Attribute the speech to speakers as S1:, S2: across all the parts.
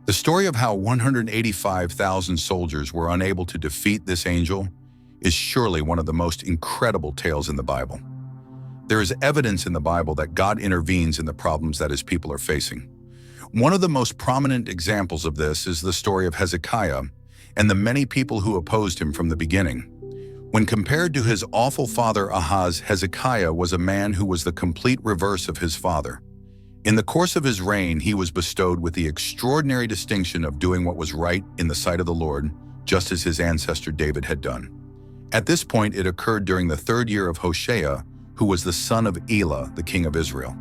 S1: The story of how 185,000 soldiers were unable to defeat this angel is surely one of the most incredible tales in the Bible. There is evidence in the Bible that God intervenes in the problems that his people are facing. One of the most prominent examples of this is the story of Hezekiah and the many people who opposed him from the beginning. When compared to his awful father Ahaz, Hezekiah was a man who was the complete reverse of his father. In the course of his reign, he was bestowed with the extraordinary distinction of doing what was right in the sight of the Lord, just as his ancestor David had done. At this point, it occurred during the 3rd year of Hoshea, who was the son of Elah, the king of Israel.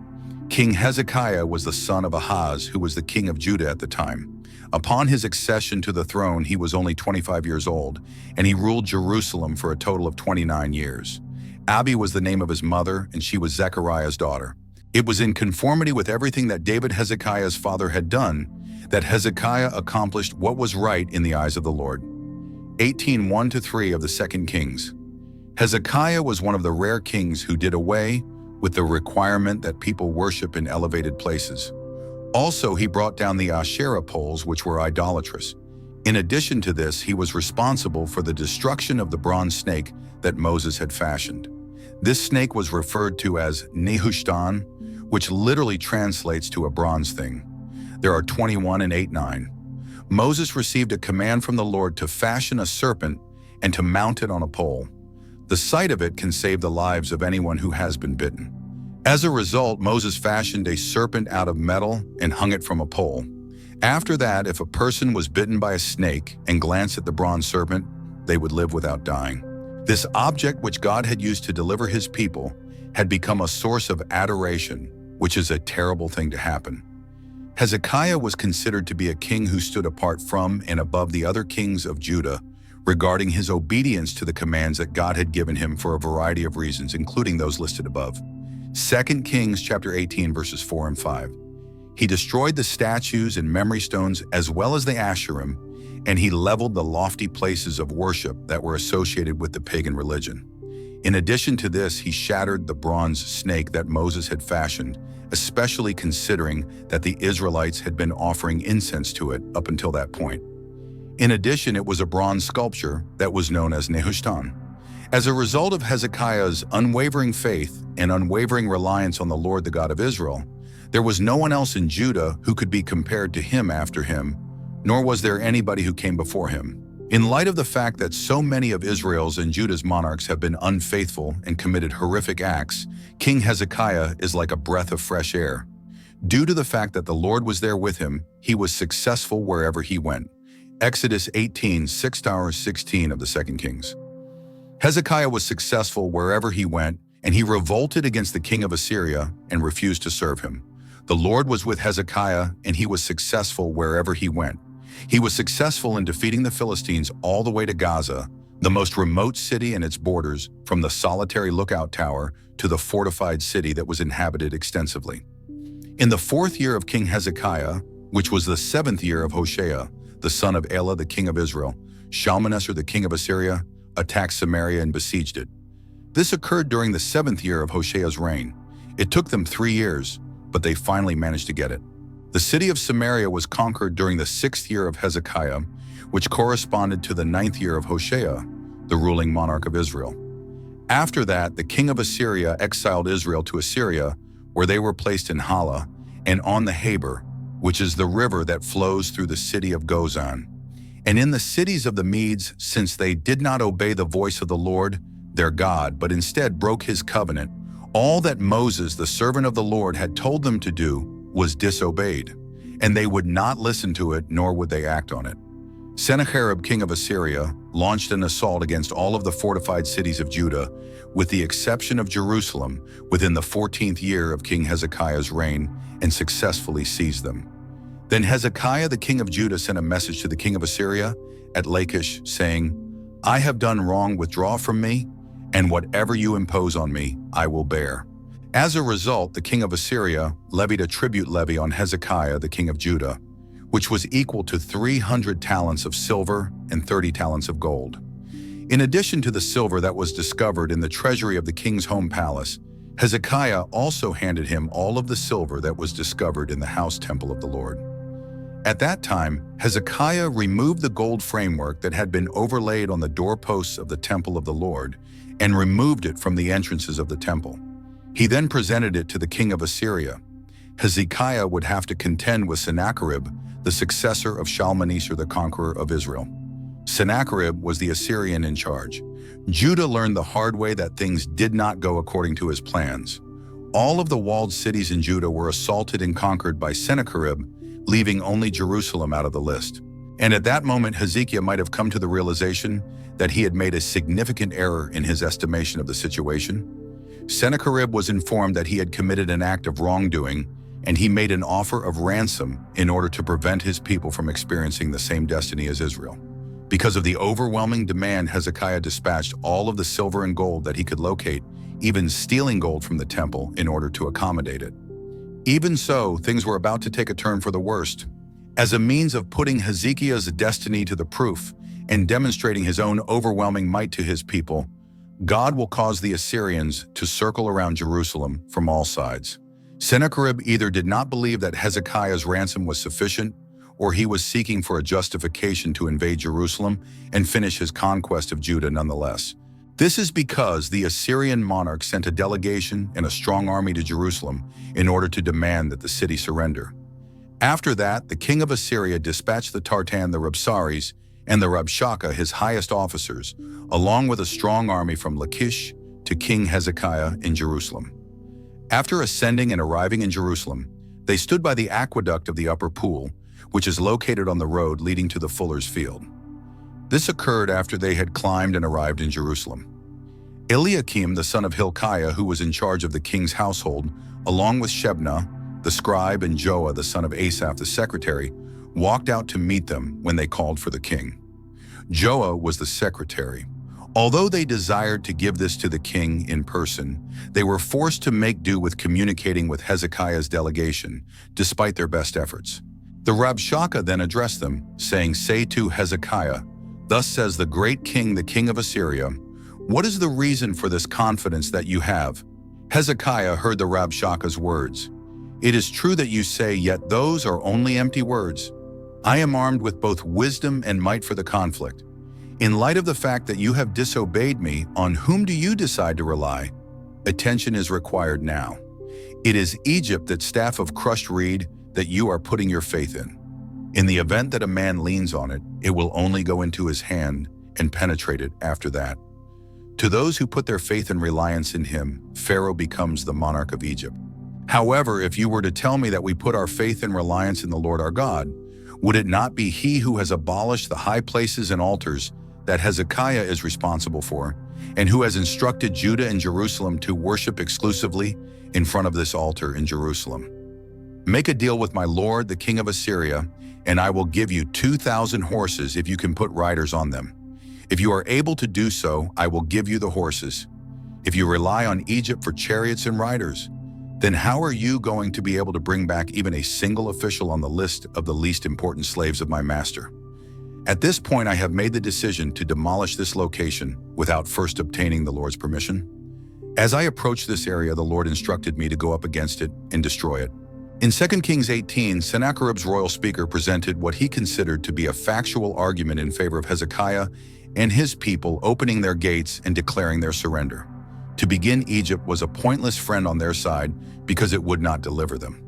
S1: King Hezekiah was the son of Ahaz, who was the king of Judah at the time. Upon his accession to the throne, he was only 25 years old, and he ruled Jerusalem for a total of 29 years. Abi was the name of his mother, and she was Zechariah's daughter. It was in conformity with everything that David, Hezekiah's father, had done that Hezekiah accomplished what was right in the eyes of the Lord. 18:1-3 of the 2nd Kings. Hezekiah was one of the rare kings who did away with the requirement that people worship in elevated places. Also, he brought down the Asherah poles, which were idolatrous. In addition to this, he was responsible for the destruction of the bronze snake that Moses had fashioned. This snake was referred to as Nehushtan, which literally translates to a bronze thing. There are 21 and 8-9. Moses received a command from the Lord to fashion a serpent and to mount it on a pole. The sight of it can save the lives of anyone who has been bitten. As a result, Moses fashioned a serpent out of metal and hung it from a pole. After that, if a person was bitten by a snake and glanced at the bronze serpent, they would live without dying. This object, which God had used to deliver his people, had become a source of adoration, which is a terrible thing to happen. Hezekiah was considered to be a king who stood apart from and above the other kings of Judah regarding his obedience to the commands that God had given him for a variety of reasons, including those listed above. 2 Kings chapter 18 verses 4 and 5. He destroyed the statues and memory stones as well as the Asherim, and he leveled the lofty places of worship that were associated with the pagan religion. In addition to this, he shattered the bronze snake that Moses had fashioned, especially considering that the Israelites had been offering incense to it up until that point. In addition, it was a bronze sculpture that was known as Nehushtan. As a result of Hezekiah's unwavering faith and unwavering reliance on the Lord, the God of Israel, there was no one else in Judah who could be compared to him after him, nor was there anybody who came before him. In light of the fact that so many of Israel's and Judah's monarchs have been unfaithful and committed horrific acts, King Hezekiah is like a breath of fresh air. Due to the fact that the Lord was there with him, he was successful wherever he went. Exodus 18, 6-16 of the 2nd Kings. Hezekiah was successful wherever he went, and he revolted against the king of Assyria and refused to serve him. The Lord was with Hezekiah, and he was successful wherever he went. He was successful in defeating the Philistines all the way to Gaza, the most remote city and its borders, from the solitary lookout tower to the fortified city that was inhabited extensively. In the 4th year of King Hezekiah, which was the 7th year of Hoshea, the son of Elah, the king of Israel, Shalmaneser, the king of Assyria, attacked Samaria and besieged it. This occurred during the 7th year of Hoshea's reign. It took them 3 years, but they finally managed to get it. The city of Samaria was conquered during the 6th year of Hezekiah, which corresponded to the 9th year of Hoshea, the ruling monarch of Israel. After that, the king of Assyria exiled Israel to Assyria, where they were placed in Hala and on the Habor, which is the river that flows through the city of Gozan. And in the cities of the Medes, since they did not obey the voice of the Lord, their God, but instead broke his covenant, all that Moses, the servant of the Lord, had told them to do was disobeyed, and they would not listen to it, nor would they act on it. Sennacherib, king of Assyria, launched an assault against all of the fortified cities of Judah, with the exception of Jerusalem, within the 14th year of King Hezekiah's reign, and successfully seized them. Then Hezekiah, the king of Judah, sent a message to the king of Assyria at Lachish, saying, "I have done wrong, withdraw from me, and whatever you impose on me, I will bear." As a result, the king of Assyria levied a tribute levy on Hezekiah, the king of Judah, which was equal to 300 talents of silver and 30 talents of gold. In addition to the silver that was discovered in the treasury of the king's home palace, Hezekiah also handed him all of the silver that was discovered in the house temple of the Lord. At that time, Hezekiah removed the gold framework that had been overlaid on the doorposts of the temple of the Lord and removed it from the entrances of the temple. He then presented it to the king of Assyria. Hezekiah would have to contend with Sennacherib, the successor of Shalmaneser the conqueror of Israel. Sennacherib was the Assyrian in charge. Judah learned the hard way that things did not go according to his plans. All of the walled cities in Judah were assaulted and conquered by Sennacherib, leaving only Jerusalem out of the list. And at that moment, Hezekiah might have come to the realization that he had made a significant error in his estimation of the situation. Sennacherib was informed that he had committed an act of wrongdoing, and he made an offer of ransom in order to prevent his people from experiencing the same destiny as Israel. Because of the overwhelming demand, Hezekiah dispatched all of the silver and gold that he could locate, even stealing gold from the temple in order to accommodate it. Even so, things were about to take a turn for the worst. As a means of putting Hezekiah's destiny to the proof and demonstrating his own overwhelming might to his people, God will cause the Assyrians to circle around Jerusalem from all sides. Sennacherib either did not believe that Hezekiah's ransom was sufficient, or he was seeking for a justification to invade Jerusalem and finish his conquest of Judah nonetheless. This is because the Assyrian monarch sent a delegation and a strong army to Jerusalem in order to demand that the city surrender. After that, the king of Assyria dispatched the Tartan, the Rabsaris, and the Rabshakeh, his highest officers, along with a strong army from Lachish to King Hezekiah in Jerusalem. After ascending and arriving in Jerusalem, they stood by the aqueduct of the upper pool, which is located on the road leading to the fuller's field. This occurred after they had climbed and arrived in Jerusalem. Eliakim, the son of Hilkiah, who was in charge of the king's household, along with Shebna, the scribe, and Joah, the son of Asaph, the secretary, walked out to meet them when they called for the king. Joah was the secretary. Although they desired to give this to the king in person, they were forced to make do with communicating with Hezekiah's delegation, despite their best efforts. The Rabshakeh then addressed them, saying, "Say to Hezekiah, 'Thus says the great king, the king of Assyria, what is the reason for this confidence that you have?'" Hezekiah heard the Rabshakeh's words. "It is true that you say, yet those are only empty words. I am armed with both wisdom and might for the conflict. In light of the fact that you have disobeyed me, on whom do you decide to rely? Attention is required now. It is Egypt, that staff of crushed reed, that you are putting your faith in. In the event that a man leans on it, it will only go into his hand and penetrate it after that. To those who put their faith and reliance in him, Pharaoh becomes the monarch of Egypt. However, if you were to tell me that we put our faith and reliance in the Lord our God, would it not be he who has abolished the high places and altars that Hezekiah is responsible for, and who has instructed Judah and Jerusalem to worship exclusively in front of this altar in Jerusalem? Make a deal with my lord, the king of Assyria, and I will give you 2,000 horses if you can put riders on them. If you are able to do so, I will give you the horses. If you rely on Egypt for chariots and riders, then how are you going to be able to bring back even a single official on the list of the least important slaves of my master? At this point, I have made the decision to demolish this location without first obtaining the Lord's permission. As I approached this area, the Lord instructed me to go up against it and destroy it. In 2 Kings 18, Sennacherib's royal speaker presented what he considered to be a factual argument in favor of Hezekiah and his people opening their gates and declaring their surrender. To begin, Egypt was a pointless friend on their side because it would not deliver them.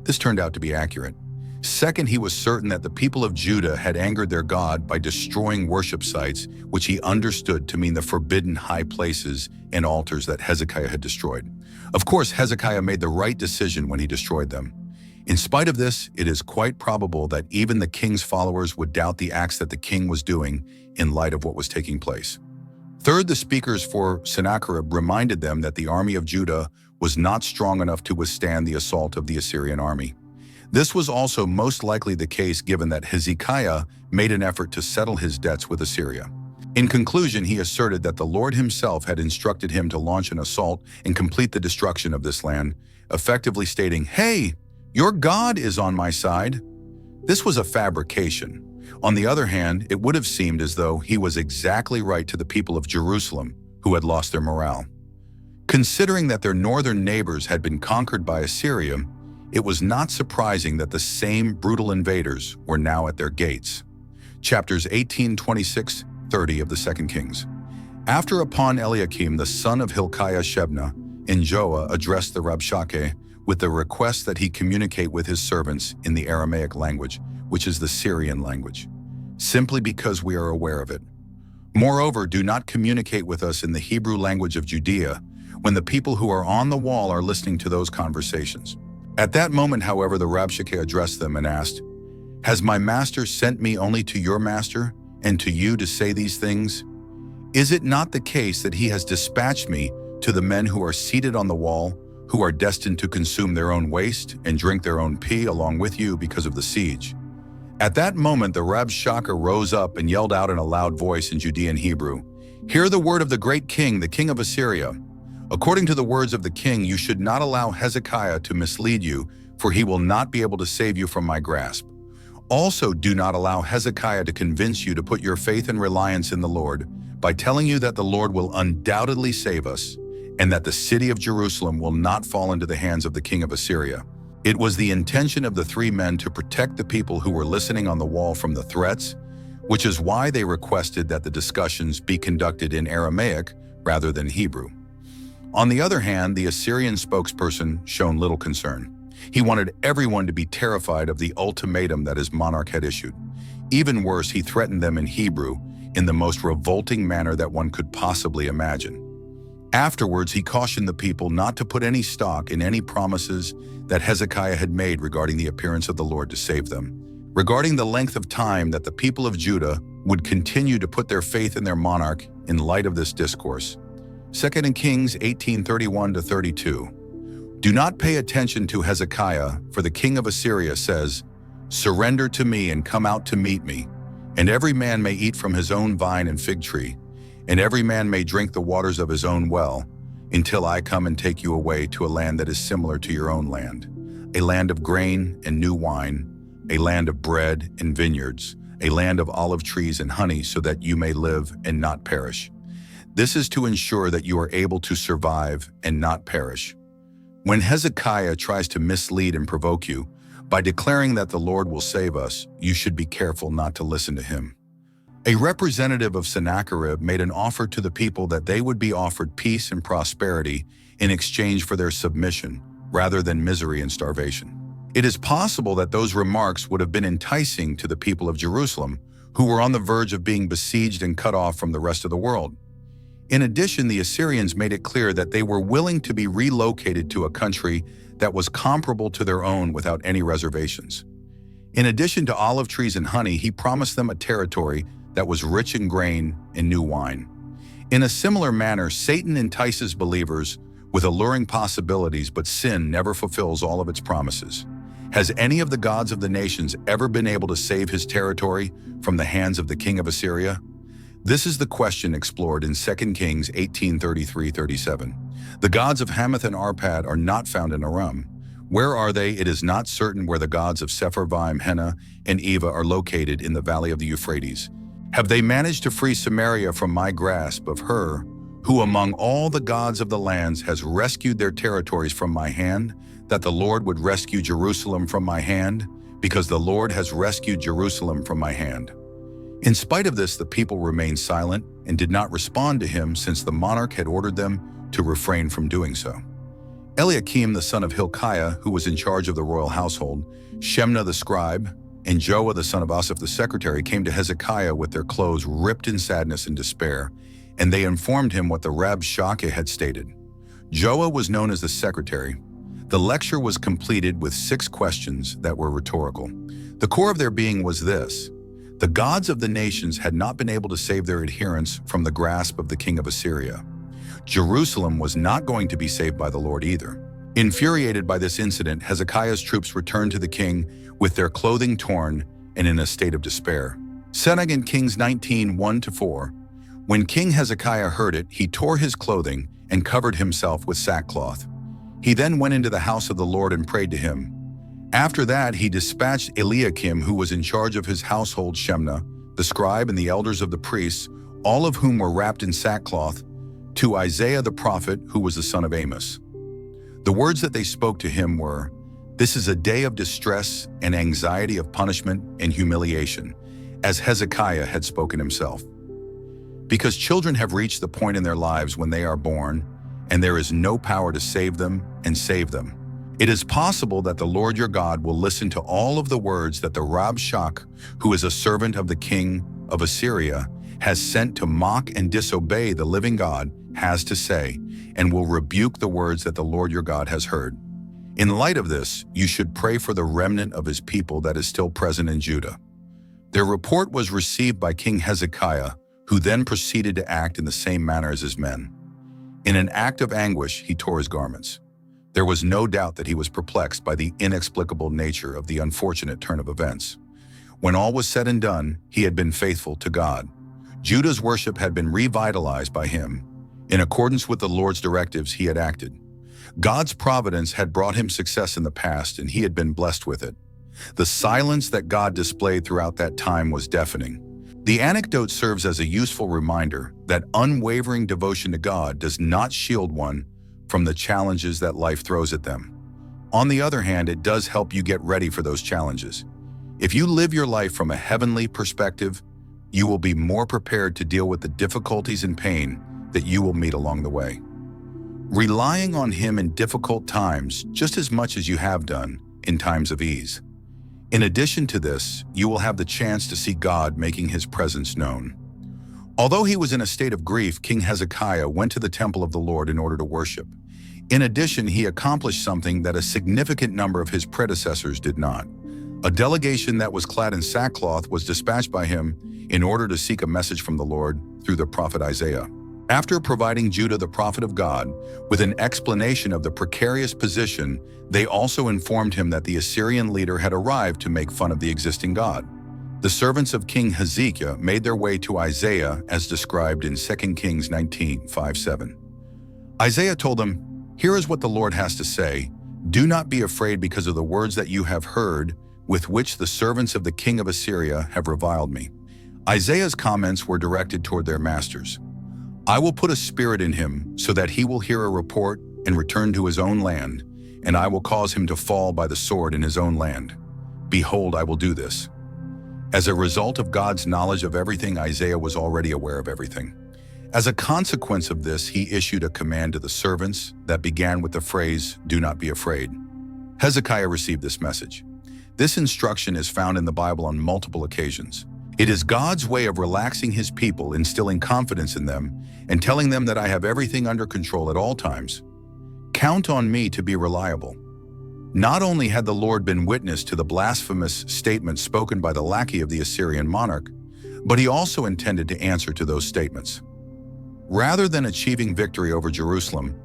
S1: This turned out to be accurate. Second, he was certain that the people of Judah had angered their God by destroying worship sites, which he understood to mean the forbidden high places and altars that Hezekiah had destroyed. Of course, Hezekiah made the right decision when he destroyed them. In spite of this, it is quite probable that even the king's followers would doubt the acts that the king was doing in light of what was taking place. Third, the speakers for Sennacherib reminded them that the army of Judah was not strong enough to withstand the assault of the Assyrian army. This was also most likely the case given that Hezekiah made an effort to settle his debts with Assyria. In conclusion, he asserted that the Lord himself had instructed him to launch an assault and complete the destruction of this land, effectively stating, "Hey, your God is on my side." This was a fabrication. On the other hand, it would have seemed as though he was exactly right to the people of Jerusalem, who had lost their morale. Considering that their northern neighbors had been conquered by Assyria, It was not surprising that the same brutal invaders were now at their gates. Chapters 18, 26, 30 of the 2 Kings. Upon Eliakim, the son of Hilkiah Shebna, and Joah addressed the Rabshakeh with the request that he communicate with his servants in the Aramaic language, which is the Syrian language, simply because we are aware of it. Moreover, do not communicate with us in the Hebrew language of Judea when the people who are on the wall are listening to those conversations. At that moment, however, the Rabshakeh addressed them and asked, "Has my master sent me only to your master and to you to say these things? Is it not the case that he has dispatched me to the men who are seated on the wall, who are destined to consume their own waste and drink their own pee along with you because of the siege?" At that moment, the Rabshakeh rose up and yelled out in a loud voice in Judean Hebrew, "Hear the word of the great king, the king of Assyria. According to the words of the king, you should not allow Hezekiah to mislead you, for he will not be able to save you from my grasp. Also, do not allow Hezekiah to convince you to put your faith and reliance in the Lord by telling you that the Lord will undoubtedly save us and that the city of Jerusalem will not fall into the hands of the king of Assyria." It was the intention of the three men to protect the people who were listening on the wall from the threats, which is why they requested that the discussions be conducted in Aramaic rather than Hebrew. On the other hand, the Assyrian spokesperson shown little concern. He wanted everyone to be terrified of the ultimatum that his monarch had issued. Even worse, he threatened them in Hebrew in the most revolting manner that one could possibly imagine. Afterwards, he cautioned the people not to put any stock in any promises that Hezekiah had made regarding the appearance of the Lord to save them, regarding the length of time that the people of Judah would continue to put their faith in their monarch in light of this discourse. 2 Kings 18:31-32. Do not pay attention to Hezekiah, for the king of Assyria says, "Surrender to me and come out to meet me, and every man may eat from his own vine and fig tree, and every man may drink the waters of his own well, until I come and take you away to a land that is similar to your own land, a land of grain and new wine, a land of bread and vineyards, a land of olive trees and honey, so that you may live and not perish. This is to ensure that you are able to survive and not perish." When Hezekiah tries to mislead and provoke you by declaring that the Lord will save us, you should be careful not to listen to him. A representative of Sennacherib made an offer to the people that they would be offered peace and prosperity in exchange for their submission, rather than misery and starvation. It is possible that those remarks would have been enticing to the people of Jerusalem, who were on the verge of being besieged and cut off from the rest of the world. In addition, the Assyrians made it clear that they were willing to be relocated to a country that was comparable to their own without any reservations. In addition to olive trees and honey, he promised them a territory that was rich in grain and new wine. In a similar manner, Satan entices believers with alluring possibilities, but sin never fulfills all of its promises. Has any of the gods of the nations ever been able to save his territory from the hands of the king of Assyria? This is the question explored in 2 Kings 18:33-37. The gods of Hamath and Arpad are not found in Aram. Where are they? It is not certain where the gods of Sepharvaim, Hena, and Eva are located in the valley of the Euphrates. Have they managed to free Samaria from my grasp of her, who among all the gods of the lands has rescued their territories from my hand, that the Lord would rescue Jerusalem from my hand, because the Lord has rescued Jerusalem from my hand? In spite of this, the people remained silent and did not respond to him, since the monarch had ordered them to refrain from doing so. Eliakim, the son of Hilkiah, who was in charge of the royal household, Shemna the scribe, and Joah the son of Asaph the secretary came to Hezekiah with their clothes ripped in sadness and despair, and they informed him what the Rabshakeh had stated. Joah was known as the secretary. The lecture was completed with 6 questions that were rhetorical. The core of their being was this: the gods of the nations had not been able to save their adherents from the grasp of the king of Assyria. Jerusalem was not going to be saved by the Lord either. Infuriated by this incident, Hezekiah's troops returned to the king with their clothing torn and in a state of despair. 2 Kings 19:1-4. When King Hezekiah heard it, he tore his clothing and covered himself with sackcloth. He then went into the house of the Lord and prayed to him. After that, he dispatched Eliakim, who was in charge of his household, Shemna, the scribe, and the elders of the priests, all of whom were wrapped in sackcloth, to Isaiah the prophet, who was the son of Amos. The words that they spoke to him were, This is a day of distress and anxiety, of punishment and humiliation, as Hezekiah had spoken himself. Because children have reached the point in their lives when they are born, and there is no power to save them and save them. It is possible that the Lord your God will listen to all of the words that the Rabshakeh, who is a servant of the king of Assyria, has sent to mock and disobey the living God, has to say, and will rebuke the words that the Lord your God has heard. In light of this, you should pray for the remnant of his people that is still present in Judah. Their report was received by King Hezekiah, who then proceeded to act in the same manner as his men. In an act of anguish, he tore his garments. There was no doubt that he was perplexed by the inexplicable nature of the unfortunate turn of events. When all was said and done, he had been faithful to God. Judah's worship had been revitalized by him. In accordance with the Lord's directives, he had acted. God's providence had brought him success in the past, and he had been blessed with it. The silence that God displayed throughout that time was deafening. The anecdote serves as a useful reminder that unwavering devotion to God does not shield one from the challenges that life throws at them. On the other hand, it does help you get ready for those challenges. If you live your life from a heavenly perspective, you will be more prepared to deal with the difficulties and pain that you will meet along the way. Relying on him in difficult times just as much as you have done in times of ease. In addition to this, you will have the chance to see God making his presence known. Although he was in a state of grief, King Hezekiah went to the temple of the Lord in order to worship. In addition, he accomplished something that a significant number of his predecessors did not. A delegation that was clad in sackcloth was dispatched by him in order to seek a message from the Lord through the prophet Isaiah. After providing Judah, the prophet of God, with an explanation of the precarious position, they also informed him that the Assyrian leader had arrived to make fun of the existing God. The servants of King Hezekiah made their way to Isaiah as described in 2 Kings 19:5-7. Isaiah told them, "Here is what the Lord has to say. Do not be afraid because of the words that you have heard, with which the servants of the king of Assyria have reviled me." Isaiah's comments were directed toward their masters. "I will put a spirit in him so that he will hear a report and return to his own land, and I will cause him to fall by the sword in his own land. Behold, I will do this." As a result of God's knowledge of everything, Isaiah was already aware of everything. As a consequence of this, he issued a command to the servants that began with the phrase, "Do not be afraid." Hezekiah received this message. This instruction is found in the Bible on multiple occasions. It is God's way of relaxing his people, instilling confidence in them, and telling them that I have everything under control at all times. Count on me to be reliable. Not only had the Lord been witness to the blasphemous statements spoken by the lackey of the Assyrian monarch, but he also intended to answer to those statements. Rather than achieving victory over Jerusalem,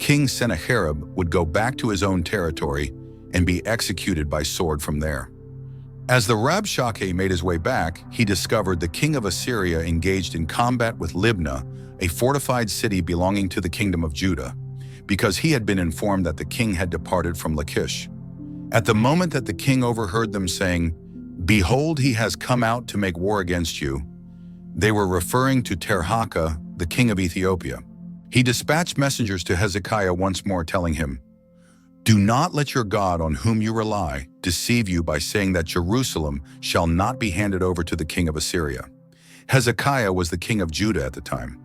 S1: King Sennacherib would go back to his own territory and be executed by sword from there. As the Rabshakeh made his way back, he discovered the king of Assyria engaged in combat with Libnah, a fortified city belonging to the kingdom of Judah, because he had been informed that the king had departed from Lachish. At the moment that the king overheard them saying, "Behold, he has come out to make war against you," they were referring to Tirhakah, the king of Ethiopia. He dispatched messengers to Hezekiah once more, telling him, "Do not let your God on whom you rely deceive you by saying that Jerusalem shall not be handed over to the king of Assyria." Hezekiah was the king of Judah at the time.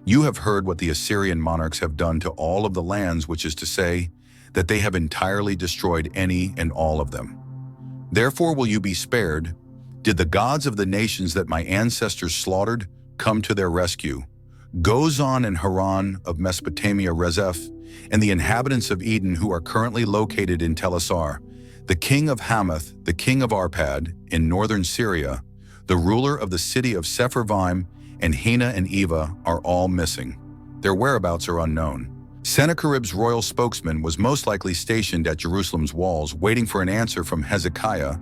S1: "You have heard what the Assyrian monarchs have done to all of the lands, which is to say, that they have entirely destroyed any and all of them. Therefore will you be spared? Did the gods of the nations that my ancestors slaughtered come to their rescue? Gozan and Haran of Mesopotamia, Rezeph, and the inhabitants of Eden who are currently located in Telassar, the king of Hamath, the king of Arpad in northern Syria, the ruler of the city of Sepharvaim, and Hena and Eva are all missing. Their whereabouts are unknown." Sennacherib's royal spokesman was most likely stationed at Jerusalem's walls waiting for an answer from Hezekiah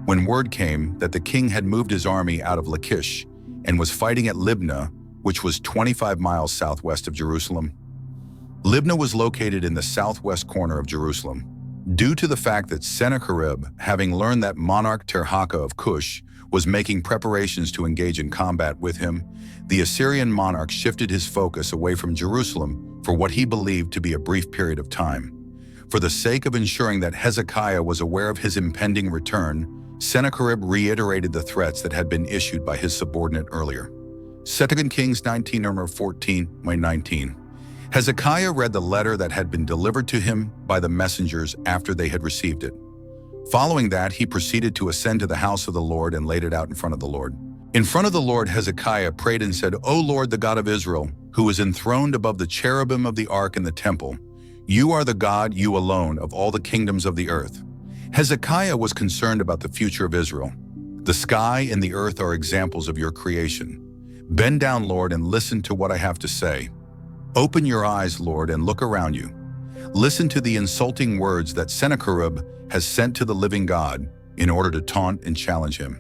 S1: when word came that the king had moved his army out of Lachish and was fighting at Libnah, which was 25 miles southwest of Jerusalem. Libnah was located in the southwest corner of Jerusalem. Due to the fact that Sennacherib, having learned that monarch Tirhakah of Cush was making preparations to engage in combat with him, the Assyrian monarch shifted his focus away from Jerusalem for what he believed to be a brief period of time. For the sake of ensuring that Hezekiah was aware of his impending return, Sennacherib reiterated the threats that had been issued by his subordinate earlier. 2 Kings 19:14-19. Hezekiah read the letter that had been delivered to him by the messengers after they had received it. Following that, he proceeded to ascend to the house of the Lord and laid it out in front of the Lord. In front of the Lord, Hezekiah prayed and said, "O Lord, the God of Israel, who is enthroned above the cherubim of the ark in the temple, you are the God, you alone, of all the kingdoms of the earth." Hezekiah was concerned about the future of Israel. The sky and the earth are examples of your creation. Bend down, Lord, and listen to what I have to say. Open your eyes, Lord, and look around you. Listen to the insulting words that Sennacherib has sent to the living God in order to taunt and challenge him.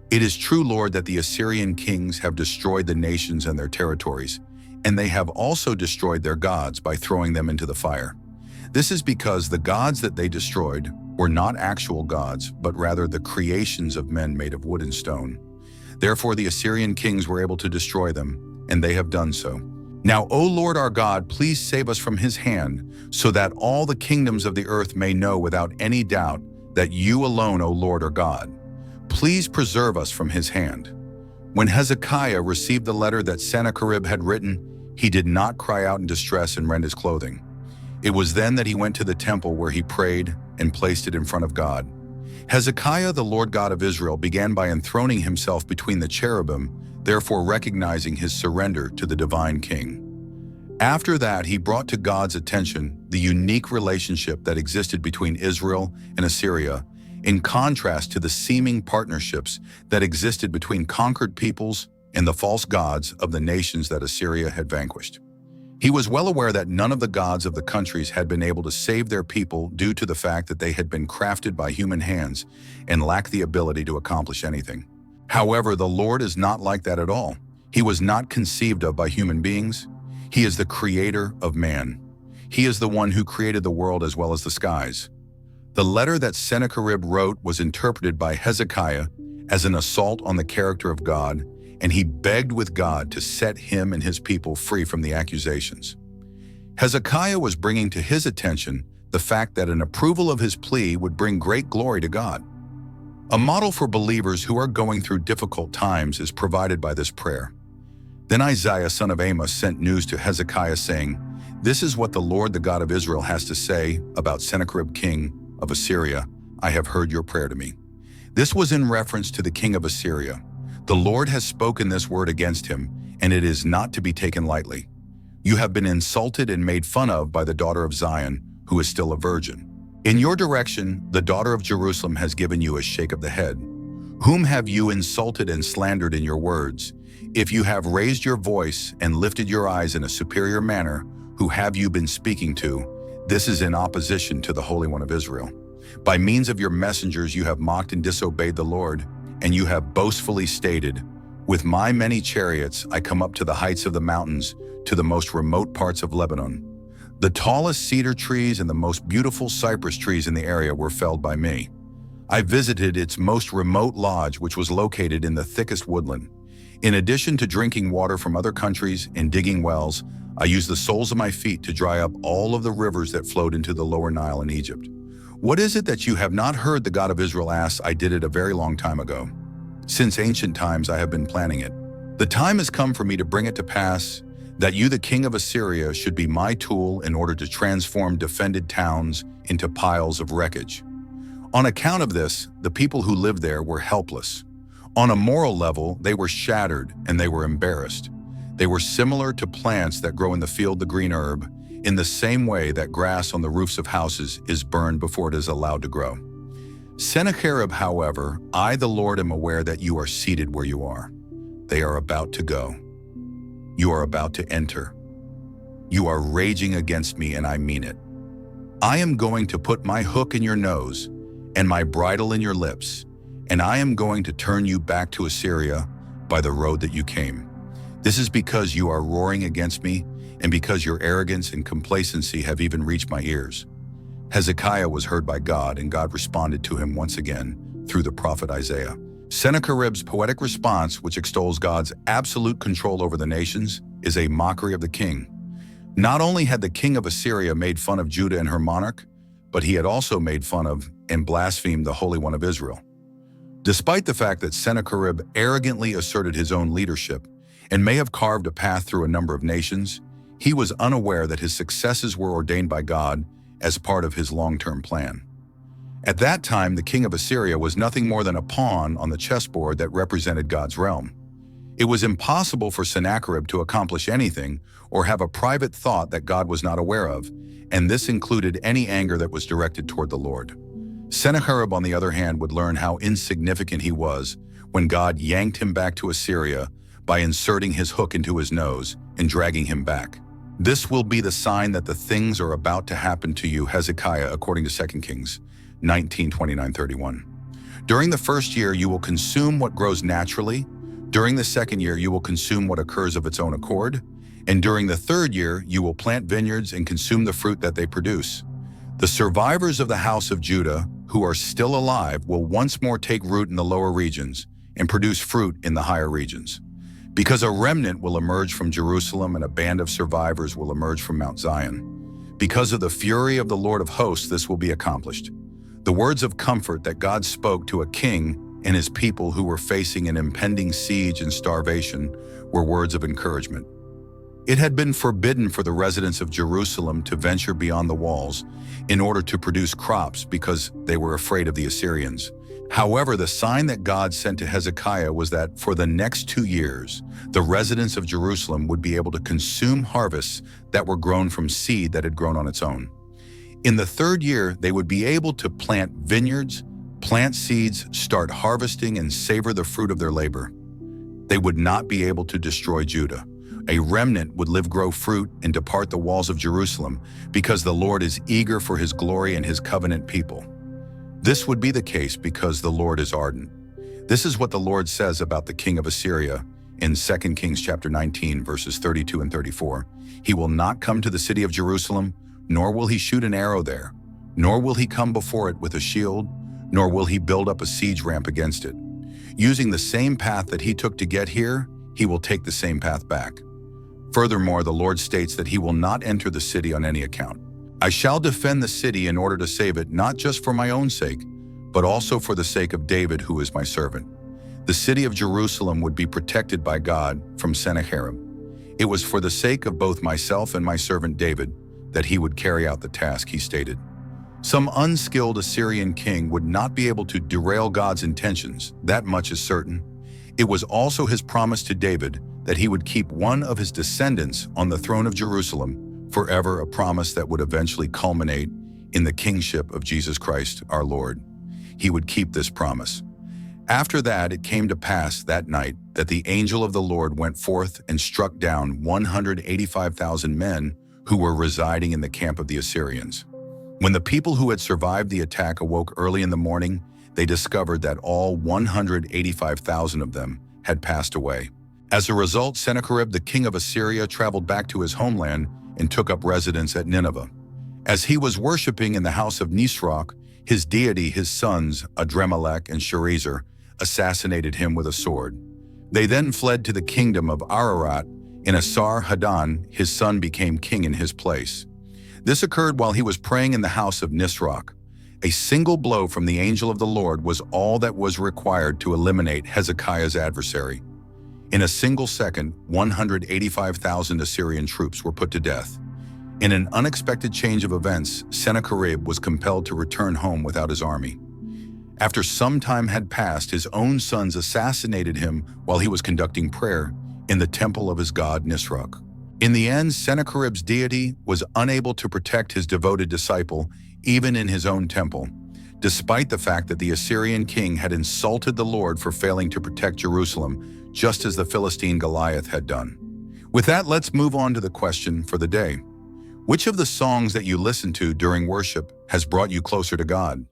S1: It is true, Lord, that the Assyrian kings have destroyed the nations and their territories, and they have also destroyed their gods by throwing them into the fire. This is because the gods that they destroyed were not actual gods, but rather the creations of men made of wood and stone. Therefore, the Assyrian kings were able to destroy them, and they have done so. Now, O Lord our God, please save us from his hand, so that all the kingdoms of the earth may know without any doubt that you alone, O Lord, are God. Please preserve us from his hand. When Hezekiah received the letter that Sennacherib had written, he did not cry out in distress and rend his clothing. It was then that he went to the temple where he prayed and placed it in front of God. Hezekiah, the Lord God of Israel, began by enthroning himself between the cherubim, therefore recognizing his surrender to the divine king. After that, he brought to God's attention the unique relationship that existed between Israel and Assyria, in contrast to the seeming partnerships that existed between conquered peoples and the false gods of the nations that Assyria had vanquished. He was well aware that none of the gods of the countries had been able to save their people due to the fact that they had been crafted by human hands and lacked the ability to accomplish anything. However, the Lord is not like that at all. He was not conceived of by human beings. He is the creator of man. He is the one who created the world as well as the skies. The letter that Sennacherib wrote was interpreted by Hezekiah as an assault on the character of God, and he begged with God to set him and his people free from the accusations. Hezekiah was bringing to his attention the fact that an approval of his plea would bring great glory to God. A model for believers who are going through difficult times is provided by this prayer. Then Isaiah, son of Amos, sent news to Hezekiah saying, "This is what the Lord, the God of Israel, has to say about Sennacherib, king of Assyria. I have heard your prayer to me." This was in reference to the king of Assyria. The Lord has spoken this word against him, and it is not to be taken lightly. You have been insulted and made fun of by the daughter of Zion, who is still a virgin. In your direction, the daughter of Jerusalem has given you a shake of the head. Whom have you insulted and slandered in your words? If you have raised your voice and lifted your eyes in a superior manner, who have you been speaking to? This is in opposition to the Holy One of Israel. By means of your messengers you have mocked and disobeyed the Lord, and you have boastfully stated, "With my many chariots I come up to the heights of the mountains, to the most remote parts of Lebanon. The tallest cedar trees and the most beautiful cypress trees in the area were felled by me. I visited its most remote lodge, which was located in the thickest woodland. In addition to drinking water from other countries and digging wells, I used the soles of my feet to dry up all of the rivers that flowed into the lower Nile in Egypt. What is it that you have not heard?" the God of Israel asks. "I did it a very long time ago. Since ancient times I have been planning it. The time has come for me to bring it to pass, that you, the king of Assyria, should be my tool in order to transform defended towns into piles of wreckage." On account of this, the people who lived there were helpless. On a moral level, they were shattered and they were embarrassed. They were similar to plants that grow in the field, the green herb, in the same way that grass on the roofs of houses is burned before it is allowed to grow. Sennacherib, however, I, the Lord, am aware that you are seated where you are. They are about to go. You are about to enter. You are raging against me, and I mean it. I am going to put my hook in your nose and my bridle in your lips, and I am going to turn you back to Assyria by the road that you came. This is because you are roaring against me, and because your arrogance and complacency have even reached my ears. Hezekiah was heard by God, and God responded to him once again through the prophet Isaiah. Sennacherib's poetic response, which extols God's absolute control over the nations, is a mockery of the king. Not only had the king of Assyria made fun of Judah and her monarch, but he had also made fun of and blasphemed the Holy One of Israel. Despite the fact that Sennacherib arrogantly asserted his own leadership and may have carved a path through a number of nations, he was unaware that his successes were ordained by God as part of his long-term plan. At that time, the king of Assyria was nothing more than a pawn on the chessboard that represented God's realm. It was impossible for Sennacherib to accomplish anything or have a private thought that God was not aware of, and this included any anger that was directed toward the Lord. Sennacherib, on the other hand, would learn how insignificant he was when God yanked him back to Assyria by inserting his hook into his nose and dragging him back. This will be the sign that the things are about to happen to you, Hezekiah, according to 2 Kings 19:29-31. During the first year, you will consume what grows naturally. During the second year, you will consume what occurs of its own accord. And during the third year, you will plant vineyards and consume the fruit that they produce. The survivors of the house of Judah, who are still alive, will once more take root in the lower regions and produce fruit in the higher regions. Because a remnant will emerge from Jerusalem and a band of survivors will emerge from Mount Zion. Because of the fury of the Lord of hosts, this will be accomplished. The words of comfort that God spoke to a king and his people who were facing an impending siege and starvation were words of encouragement. It had been forbidden for the residents of Jerusalem to venture beyond the walls in order to produce crops because they were afraid of the Assyrians. However, the sign that God sent to Hezekiah was that for the next 2 years, the residents of Jerusalem would be able to consume harvests that were grown from seed that had grown on its own. In the third year, they would be able to plant vineyards, plant seeds, start harvesting, and savor the fruit of their labor. They would not be able to destroy Judah. A remnant would live, grow fruit, and depart the walls of Jerusalem because the Lord is eager for his glory and his covenant people. This would be the case because the Lord is ardent. This is what the Lord says about the king of Assyria in 2 Kings chapter 19, verses 32 and 34. He will not come to the city of Jerusalem, nor will he shoot an arrow there, nor will he come before it with a shield, nor will he build up a siege ramp against it. Using the same path that he took to get here, he will take the same path back. Furthermore, the Lord states that he will not enter the city on any account. I shall defend the city in order to save it, not just for my own sake, but also for the sake of David, who is my servant. The city of Jerusalem would be protected by God from Sennacherib. It was for the sake of both myself and my servant David that he would carry out the task, he stated. Some unskilled Assyrian king would not be able to derail God's intentions, that much is certain. It was also his promise to David that he would keep one of his descendants on the throne of Jerusalem forever, a promise that would eventually culminate in the kingship of Jesus Christ, our Lord. He would keep this promise. After that, it came to pass that night that the angel of the Lord went forth and struck down 185,000 men who were residing in the camp of the Assyrians. When the people who had survived the attack awoke early in the morning, they discovered that all 185,000 of them had passed away. As a result, Sennacherib, the king of Assyria, traveled back to his homeland and took up residence at Nineveh. As he was worshiping in the house of Nisroch, his deity, his sons, Adremelech and Sharezer, assassinated him with a sword. They then fled to the kingdom of Ararat. In Asar-Haddon, his son became king in his place. This occurred while he was praying in the house of Nisroch. A single blow from the angel of the Lord was all that was required to eliminate Hezekiah's adversary. In a single second, 185,000 Assyrian troops were put to death. In an unexpected change of events, Sennacherib was compelled to return home without his army. After some time had passed, his own sons assassinated him while he was conducting prayer in the temple of his god Nisroch. In the end, Sennacherib's deity was unable to protect his devoted disciple, even in his own temple, despite the fact that the Assyrian king had insulted the Lord for failing to protect Jerusalem, just as the Philistine Goliath had done. With that, let's move on to the question for the day. Which of the songs that you listen to during worship has brought you closer to God?